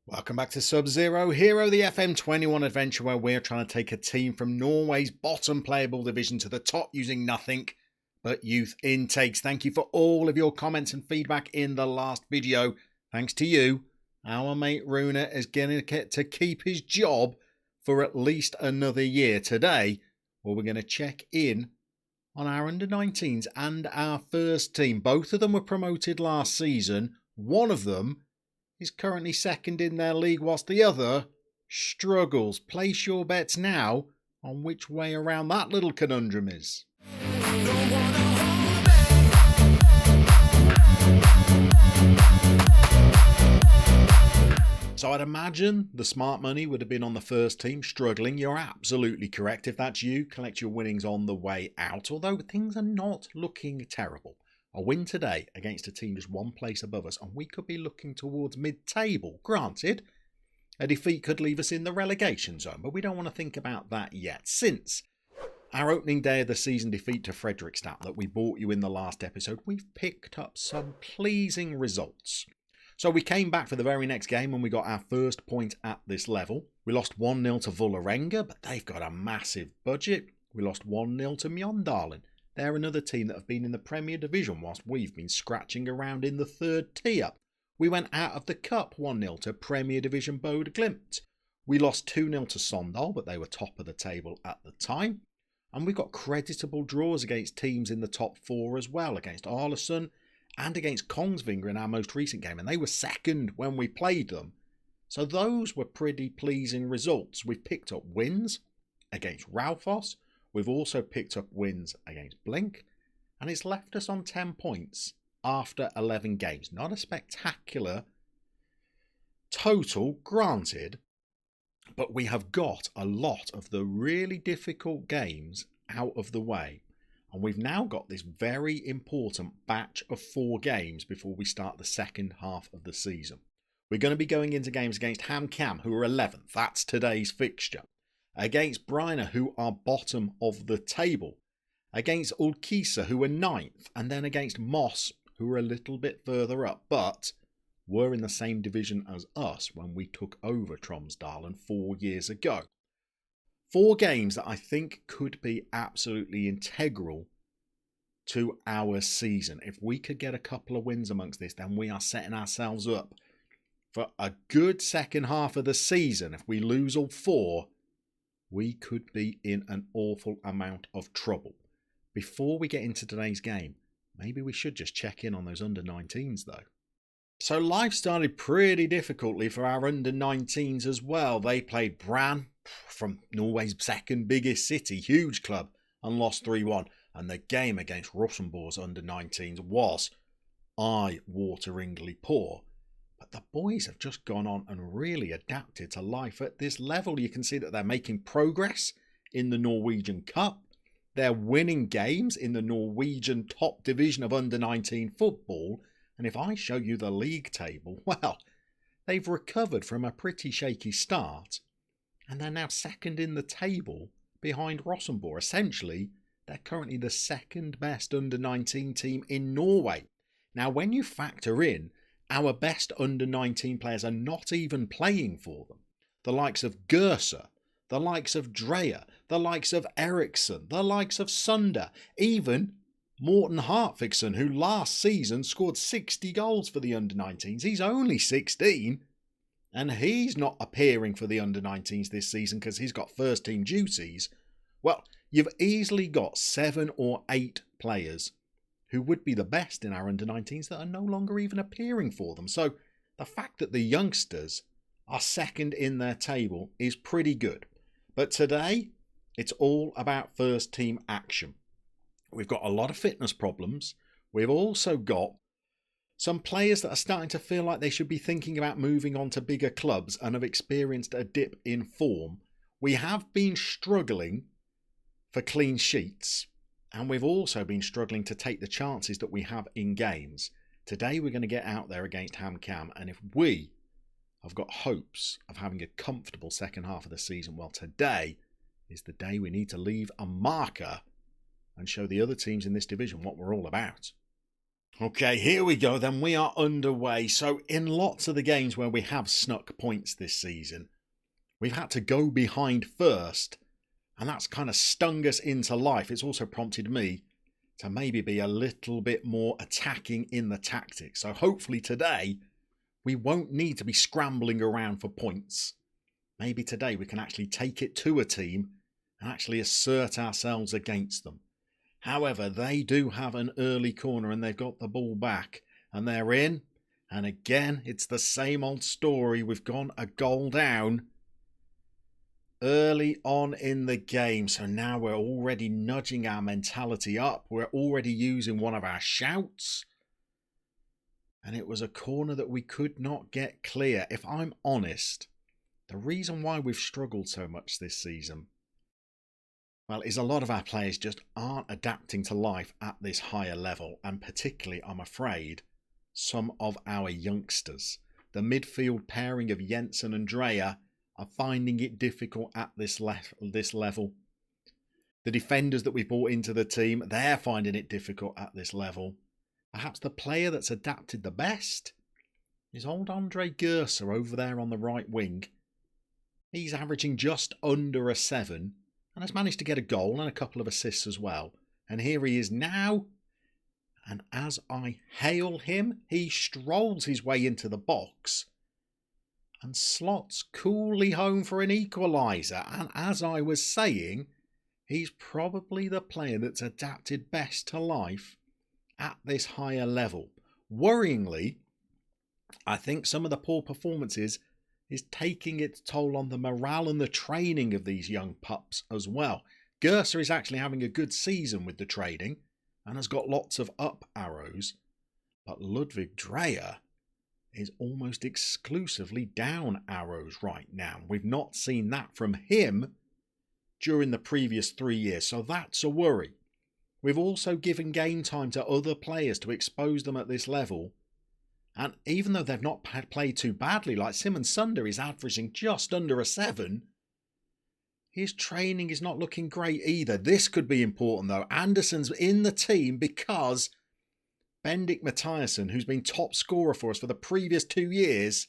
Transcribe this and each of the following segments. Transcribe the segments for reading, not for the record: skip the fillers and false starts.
Welcome back to Sub-Zero Hero, the FM21 adventure where we're trying to take a team from Norway's bottom playable division to the top using nothing but youth intakes. Thank you for all of your comments and feedback in the last video. Thanks to you, our mate Runa is going to get to keep his job for at least another year. Today, we're going to check in on our under-19s and our first team. Both of them were promoted last season. One of them is currently second in their league whilst the other struggles. Place your bets now on which way around that little conundrum is. So I'd imagine the smart money would have been on the first team struggling. You're absolutely correct. If that's you, collect your winnings on the way out, although things are not looking terrible. A win today against a team just one place above us, and we could be looking towards mid-table. Granted, a defeat could leave us in the relegation zone, but we don't want to think about that yet. Since our opening day of the season defeat to Fredrikstad that we brought you in the last episode, we've picked up some pleasing results. So we came back for the very next game and we got our first point at this level. We lost 1-0 to Vålerenga, but they've got a massive budget. We lost 1-0 to Tromsdalen. They're another team that have been in the Premier Division whilst we've been scratching around in the third tier. We went out of the Cup 1-0 to Premier Division Bode Glimt. We lost 2-0 to Sondal, but they were top of the table at the time. And we got creditable draws against teams in the top four as well, against Arlesund and against Kongsvinger in our most recent game. And they were second when we played them. So those were pretty pleasing results. We've picked up wins against Raufoss. We've also picked up wins against Blink, and it's left us on 10 points after 11 games. Not a spectacular total, granted, but we have got a lot of the really difficult games out of the way. And we've now got this very important batch of 4 games before we start the second half of the season. We're going to be going into games against Ham-Kam, who are 11th. That's today's fixture. Against Bryna, who are bottom of the table. Against Ullkisa, who are 9th. And then against Moss, who are a little bit further up, but were in the same division as us when we took over Tromsdalen 4 years ago. 4 games that I think could be absolutely integral to our season. If we could get a couple of wins amongst this, then we are setting ourselves up for a good second half of the season. If we lose all 4, we could be in an awful amount of trouble. Before we get into today's game, maybe we should just check in on those under-19s though. So life started pretty difficultly for our under-19s as well. They played Brann from Norway's second biggest city, huge club, and lost 3-1. And the game against Rosenborg's under-19s was eye-wateringly poor. But the boys have just gone on and really adapted to life at this level. You can see that they're making progress in the Norwegian Cup. They're winning games in the Norwegian top division of under-19 football. And if I show you the league table, well, they've recovered from a pretty shaky start. And they're now second in the table behind Rosenborg. Essentially, they're currently the second best under-19 team in Norway. Now, when you factor in our best under-19 players are not even playing for them. The likes of Gerser, the likes of Dreyer, the likes of Eriksson, the likes of Sunder, even Morten Hartvigsson, who last season scored 60 goals for the under-19s. He's only 16, and he's not appearing for the under-19s this season because he's got first-team duties. Well, you've easily got 7 or 8 players who would be the best in our under-19s that are no longer even appearing for them. So the fact that the youngsters are second in their table is pretty good. But today, it's all about first team action. We've got a lot of fitness problems. We've also got some players that are starting to feel like they should be thinking about moving on to bigger clubs and have experienced a dip in form. We have been struggling for clean sheets. And we've also been struggling to take the chances that we have in games. Today we're going to get out there against Ham-Kam, and if we have got hopes of having a comfortable second half of the season, well, today is the day we need to leave a marker and show the other teams in this division what we're all about. Okay, here we go then. We are underway. So in lots of the games where we have snuck points this season, we've had to go behind first, and that's kind of stung us into life. It's also prompted me to maybe be a little bit more attacking in the tactics. So hopefully today we won't need to be scrambling around for points. Maybe today we can actually take it to a team and actually assert ourselves against them. However, they do have an early corner and they've got the ball back and they're in. And again, it's the same old story. We've gone a goal down early on in the game. So now we're already nudging our mentality up. We're already using one of our shouts. And it was a corner that we could not get clear. If I'm honest, the reason why we've struggled so much this season, well, is a lot of our players just aren't adapting to life at this higher level. And particularly, I'm afraid, some of our youngsters. The midfield pairing of Jensen and Dreyer are finding it difficult at this level. The defenders that we brought into the team, they're finding it difficult at this level. Perhaps the player that's adapted the best is old Andre Gerser over there on the right wing. He's averaging just under a 7 and has managed to get a goal and a couple of assists as well. And here he is now. And as I hail him, he strolls his way into the box and slots coolly home for an equaliser. And as I was saying, he's probably the player that's adapted best to life at this higher level. Worryingly, I think some of the poor performances is taking its toll on the morale and the training of these young pups as well. Gerser is actually having a good season with the training and has got lots of up arrows, but Ludwig Dreyer is almost exclusively down arrows right now. We've not seen that from him during the previous 3 years, so that's a worry. We've also given game time to other players to expose them at this level. And even though they've not played too badly, like Simon Sunder is averaging just under a 7, his training is not looking great either. This could be important though. Anderson's in the team because Bendik Mathiasen, who's been top scorer for us for the previous 2 years,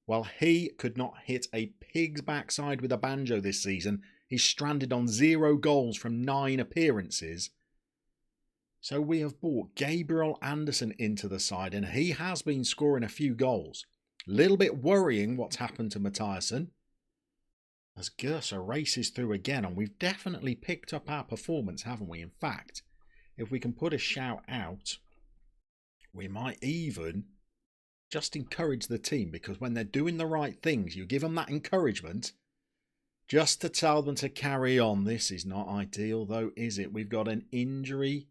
well, he could not hit a pig's backside with a banjo this season. He's stranded on 0 goals from 9 appearances. So we have brought Gabriel Anderson into the side and he has been scoring a few goals. Little bit worrying what's happened to Mathiasen as Gerser races through again, and we've definitely picked up our performance, haven't we? In fact, if we can put a shout out, we might even just encourage the team, because when they're doing the right things, you give them that encouragement just to tell them to carry on. This is not ideal though, is it? We've got an injury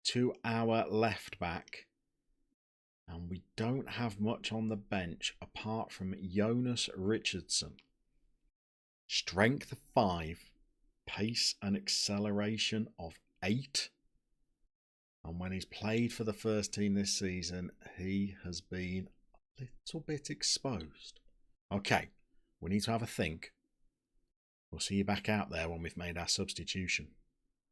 to our left back and we don't have much on the bench apart from Jonas Richardson. Strength of 5, pace and acceleration of 8, and when he's played for the first team this season he has been a little bit exposed. Okay, we need to have a think. We'll see you back out there when we've made our substitution.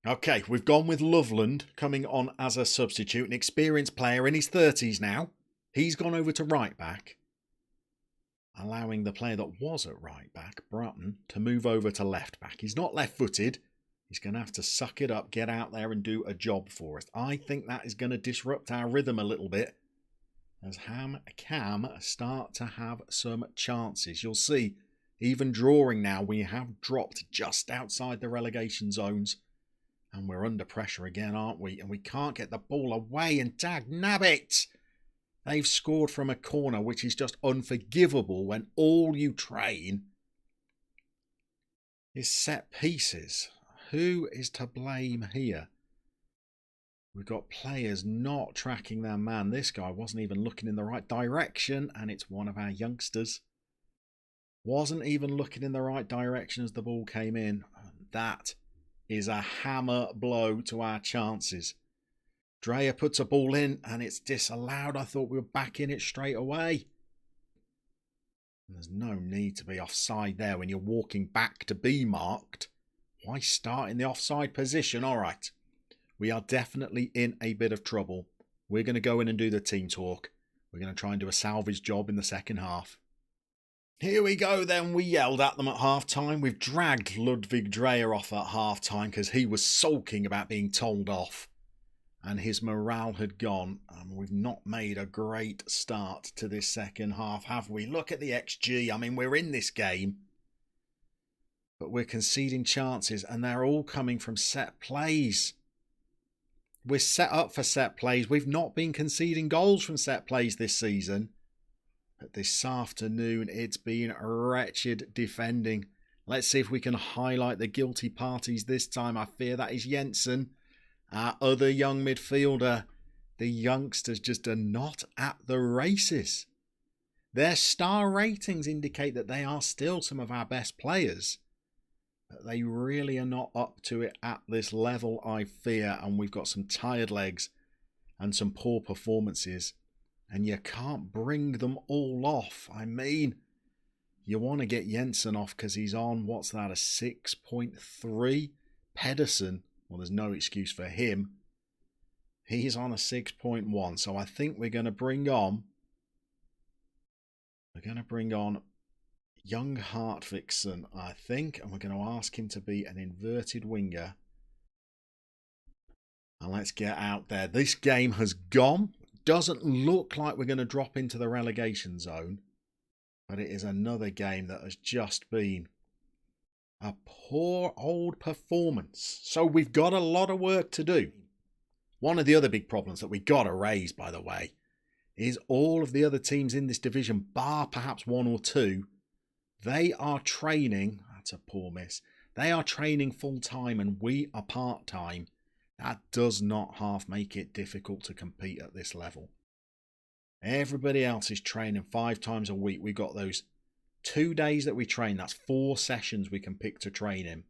Okay, we've gone with Loveland coming on as a substitute, an experienced player in his 30s now. He's gone over to right back, allowing the player that was at right back, Broughton, to move over to left back. He's not left-footed. He's going to have to suck it up, get out there and do a job for us. I think that is going to disrupt our rhythm a little bit as Ham-Kam start to have some chances. You'll see, even drawing now, we have dropped just outside the relegation zones. And we're under pressure again, aren't we? And we can't get the ball away, and dag nabbit! They've scored from a corner, which is just unforgivable when all you train is set pieces. Who is to blame here? We've got players not tracking their man. This guy wasn't even looking in the right direction, and it's one of our youngsters. Wasn't even looking in the right direction as the ball came in. That is a hammer blow to our chances. Dreyer puts a ball in and it's disallowed. I thought we were back in it straight away. And there's no need to be offside there when you're walking back to be marked. Why start in the offside position? All right, we are definitely in a bit of trouble. We're going to go in and do the team talk. We're going to try and do a salvage job in the second half. Here we go then. We yelled at them at half-time. We've dragged Ludwig Dreyer off at half-time because he was sulking about being told off. And his morale had gone. We've not made a great start to this second half, have we? Look at the XG. I mean, we're in this game. But we're conceding chances and they're all coming from set plays. We're set up for set plays. We've not been conceding goals from set plays this season. But this afternoon, it's been wretched defending. Let's see if we can highlight the guilty parties this time. I fear that is Jensen, our other young midfielder. The youngsters just are not at the races. Their star ratings indicate that they are still some of our best players. But they really are not up to it at this level, I fear. And we've got some tired legs and some poor performances. And you can't bring them all off. I mean, you want to get Jensen off because he's on, what's that, a 6.3? Pedersen, well, there's no excuse for him. He's on a 6.1. So I think we're going to bring on young Hartviksen, I think. And we're going to ask him to be an inverted winger. And let's get out there. This game has gone. Doesn't look like we're going to drop into the relegation zone, but it is another game that has just been a poor old performance. So we've got a lot of work to do. One of the other big problems that we got to raise, by the way, is all of the other teams in this division, bar perhaps one or two, they are training, that's a poor miss, they are training full time and we are part time. That does not half make it difficult to compete at this level. Everybody else is training 5 times a week. We've got those 2 days that we train. That's 4 sessions we can pick to train in.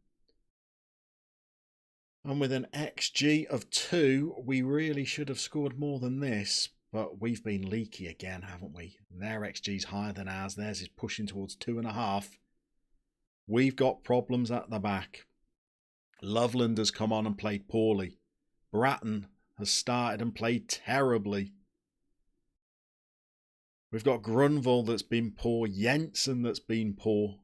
And with an XG of 2, we really should have scored more than this. But we've been leaky again, havenent we? Their XG is higher than ours. Theirs is pushing towards 2.5. We've got problems at the back. Loveland has come on and played poorly. Bratton has started and played terribly. We've got Grunwald that's been poor. Jensen that's been poor.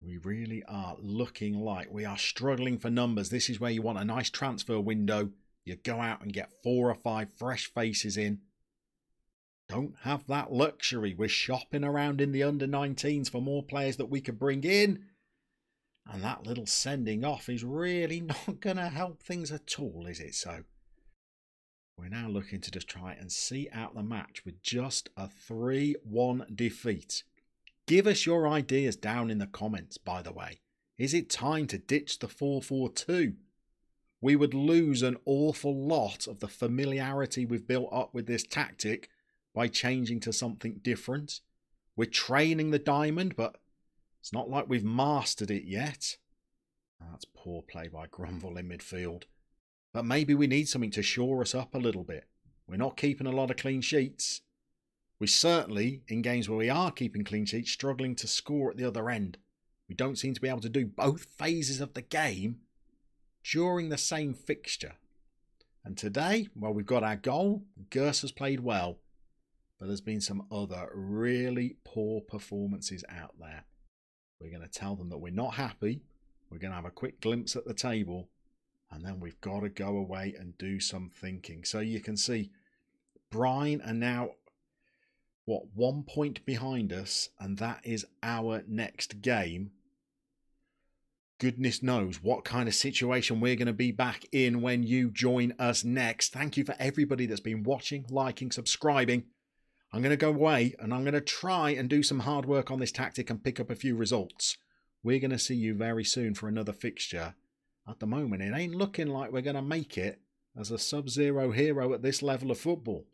We really are looking like we are struggling for numbers. This is where you want a nice transfer window. You go out and get 4 or 5 fresh faces in. Don't have that luxury. We're shopping around in the under-19s for more players that we could bring in. And that little sending off is really not going to help things at all, is it so? We're now looking to just try and see out the match with just a 3-1 defeat. Give us your ideas down in the comments, by the way. Is it time to ditch the 4-4-2? We would lose an awful lot of the familiarity we've built up with this tactic by changing to something different. We're training the diamond, but it's not like we've mastered it yet. That's poor play by Grunwald in midfield. But maybe we need something to shore us up a little bit. We're not keeping a lot of clean sheets. We certainly, in games where we are keeping clean sheets, struggling to score at the other end. We don't seem to be able to do both phases of the game during the same fixture. And today, well, we've got our goal. Gers has played well. But there's been some other really poor performances out there. We're going to tell them that we're not happy. We're going to have a quick glimpse at the table. And then we've got to go away and do some thinking. So you can see Brine are now, 1 point behind us. And that is our next game. Goodness knows what kind of situation we're going to be back in when you join us next. Thank you for everybody that's been watching, liking, subscribing. I'm going to go away and I'm going to try and do some hard work on this tactic and pick up a few results. We're going to see you very soon for another fixture. At the moment, it ain't looking like we're going to make it as a sub-zero hero at this level of football.